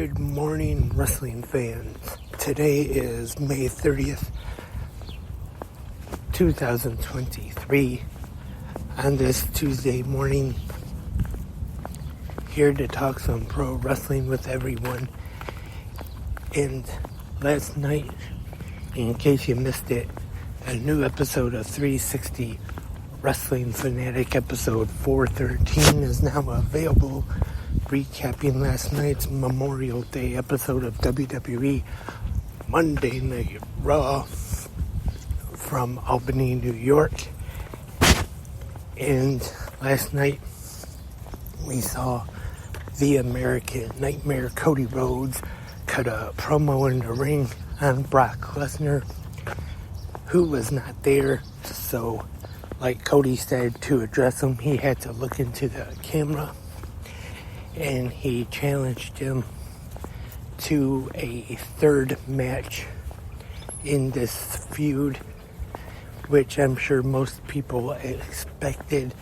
Good morning, wrestling fans. Today is May 30th, 2023. On this Tuesday morning, here to talk some pro wrestling with everyone. And last night, in case you missed it, a new episode of 360 Wrestling Fanatic episode 413 is now available, recapping last night's Memorial Day episode of WWE Monday Night Raw from Albany, New York. And last night we saw the American Nightmare Cody Rhodes cut a promo in the ring on Brock Lesnar, who was not there. So like Cody said, to address him, he had to look into the camera, and he challenged him to a third match in this feud, which I'm sure most people expected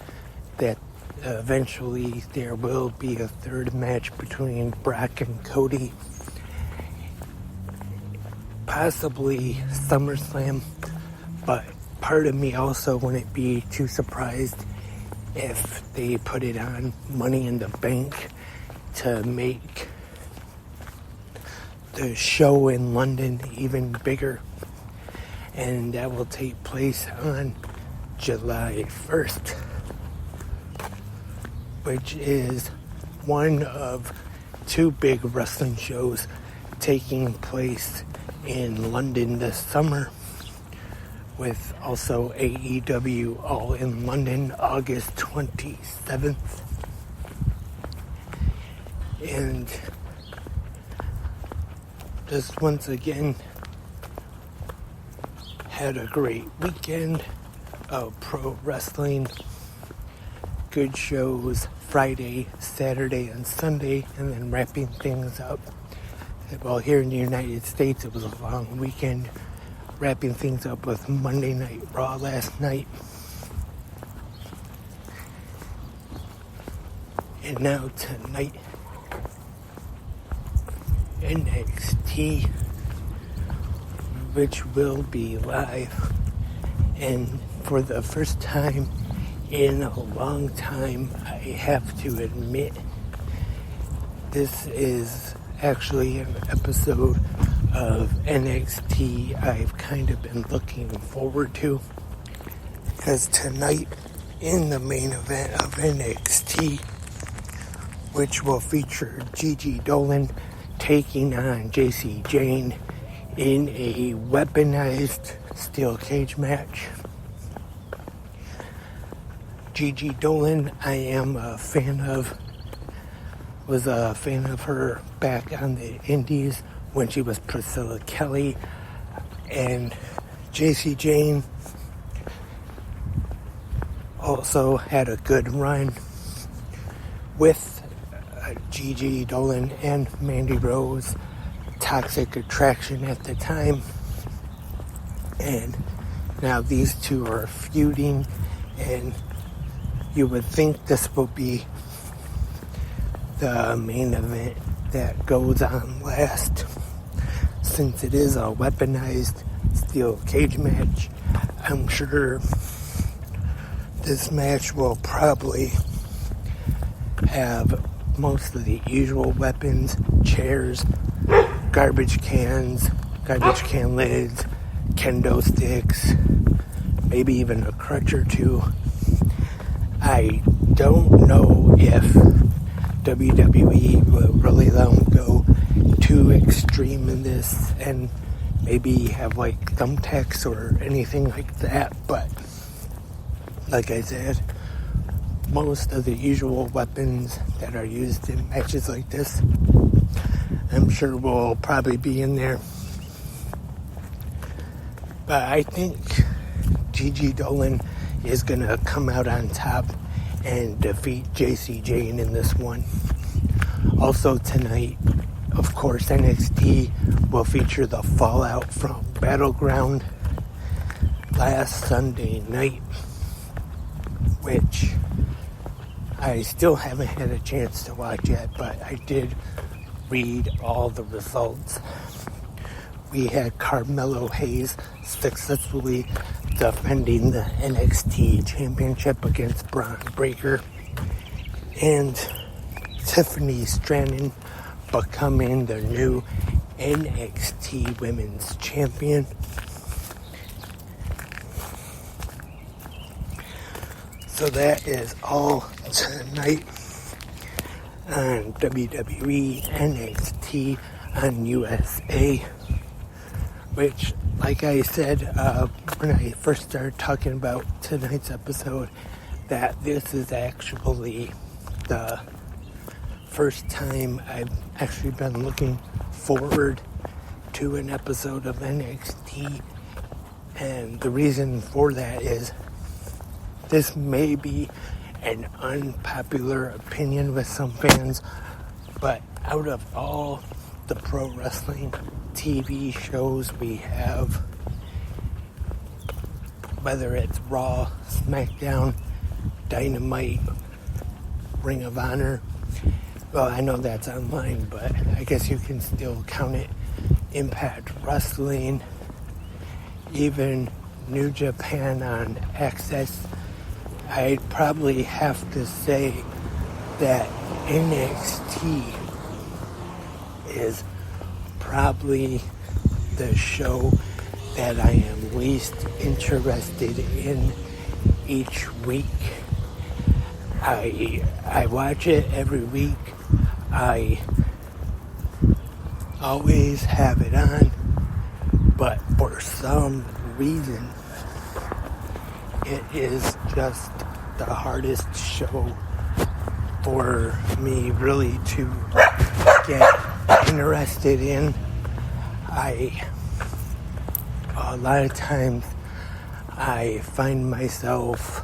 that eventually there will be a third match between Brock and Cody, possibly SummerSlam, but part of me also wouldn't be too surprised if they put it on Money in the Bank to make the show in London even bigger. And that will take place on July 1st, which is one of two big wrestling shows taking place in London this summer, with also AEW All in London August 27th. And just once again had a great weekend of pro wrestling. Good shows Friday, Saturday, and Sunday, and then wrapping things up. Well, here in the United States, it was a long weekend, wrapping things up with Monday Night Raw last night. And now tonight, NXT, which will be live. And for the first time in a long time, I have to admit, this is actually an episode of NXT I've kind of been looking forward to, because tonight in the main event of NXT, which will feature Gigi Dolan taking on Jacy Jayne in a weaponized steel cage match. Gigi Dolan, I am a fan of, was a fan of her back on the indies when she was Priscilla Kelly, and Jacy Jayne also had a good run with Gigi Dolan and Mandy Rose, Toxic Attraction at the time, and now these two are feuding, and you would think this will be the main event that goes on last, since it is a weaponized steel cage match. I'm sure this match will probably have most of the usual weapons: chairs, garbage can lids, kendo sticks, maybe even a crutch or two. I don't know if WWE will really let them go too extreme in this and maybe have like thumbtacks or anything like that, but like I said, most of the usual weapons that are used in matches like this, I'm sure will probably be in there. But I think Gigi Dolan is going to come out on top and defeat Jacy Jayne in this one. Also tonight, of course, NXT will feature the fallout from Battleground last Sunday night, which I still haven't had a chance to watch yet, but I did read all the results. We had Carmelo Hayes successfully defending the NXT Championship against Braun Breaker, and Tiffany Stratton becoming the new NXT Women's Champion. So that is all tonight on WWE NXT on USA, which, like I said when I first started talking about tonight's episode, that this is actually the first time I've actually been looking forward to an episode of NXT, and the reason for that is this may be an unpopular opinion with some fans, but out of all the pro wrestling TV shows we have, whether it's Raw, SmackDown, Dynamite, Ring of Honor, well, I know that's online, but I guess you can still count it, Impact Wrestling, even New Japan on Access, I'd probably have to say that NXT is probably the show that I am least interested in each week. I watch it every week. I always have it on, but for some reason it is just the hardest show for me really to get interested in. A lot of times I find myself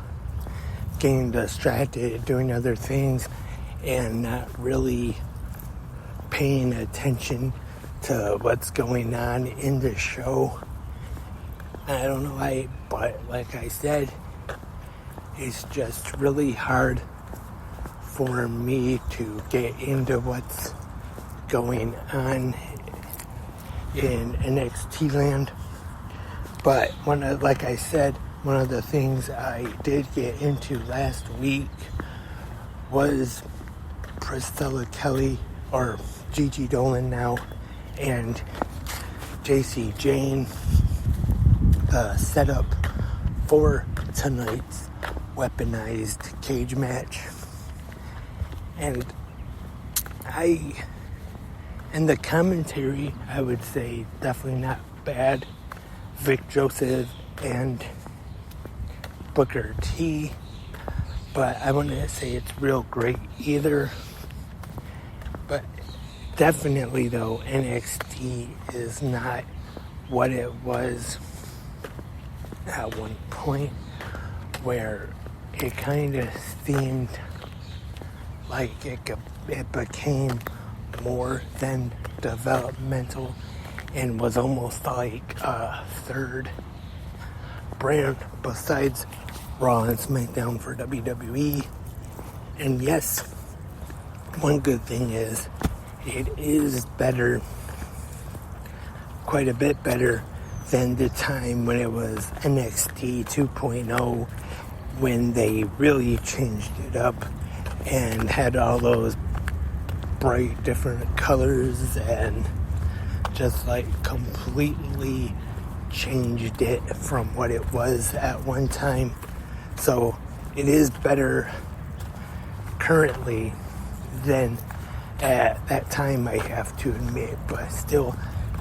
getting distracted doing other things and not really paying attention to what's going on in the show. I don't know why, but like I said, it's just really hard for me to get into what's going on in NXT land. But like I said, one of the things I did get into last week was Priscilla Kelly, or Gigi Dolan now, and JC Jane, the setup for tonight's weaponized cage match. And the commentary, I would say, definitely not bad. Vic Joseph and Booker T, but I wouldn't say it's real great either. But definitely though, NXT is not what it was at one point, where it kind of seemed like it became more than developmental and was almost like a third brand besides Raw and SmackDown for WWE. And yes, one good thing is it is better, quite a bit better than the time when it was NXT 2.0, when they really changed it up and had all those bright different colors and just like completely changed it from what it was at one time. So it is better currently than at that time, I have to admit, but still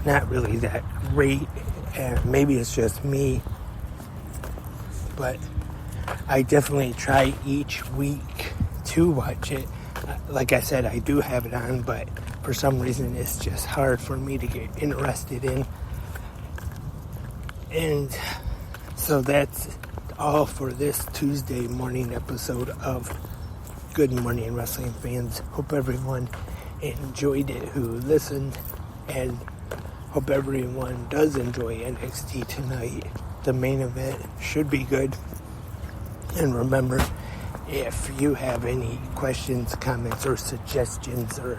not really that great. And maybe it's just me, but I definitely try each week to watch it. Like I said, I do have it on, but for some reason it's just hard for me to get interested in. And so that's all for this Tuesday morning episode of Good Morning Wrestling Fans. Hope everyone enjoyed it who listened, and hope everyone does enjoy NXT tonight. The main event should be good. And remember, if you have any questions, comments, or suggestions, or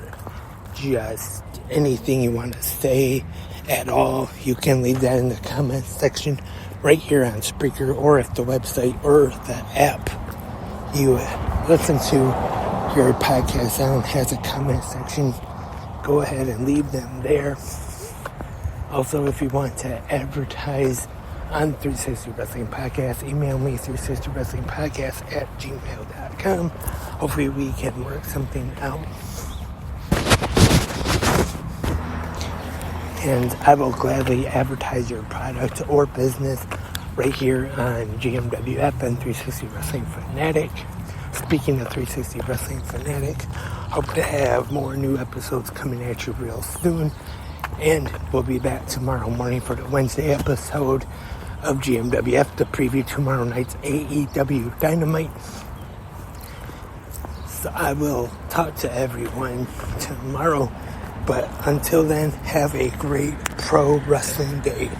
just anything you want to say at all, you can leave that in the comments section right here on Spreaker, or if the website or the app you listen to your podcast on has a comment section, go ahead and leave them there. Also, if you want to advertise on 360 Wrestling Podcast, email me 360wrestlingpodcast@gmail.com. Hopefully we can work something out. And I will gladly advertise your product or business right here on GMWF and 360 Wrestling Fanatic. Speaking of 360 Wrestling Fanatic, hope to have more new episodes coming at you real soon. And we'll be back tomorrow morning for the Wednesday episode of GMWF to preview tomorrow night's AEW Dynamite. So I will talk to everyone tomorrow. But until then, have a great pro wrestling day.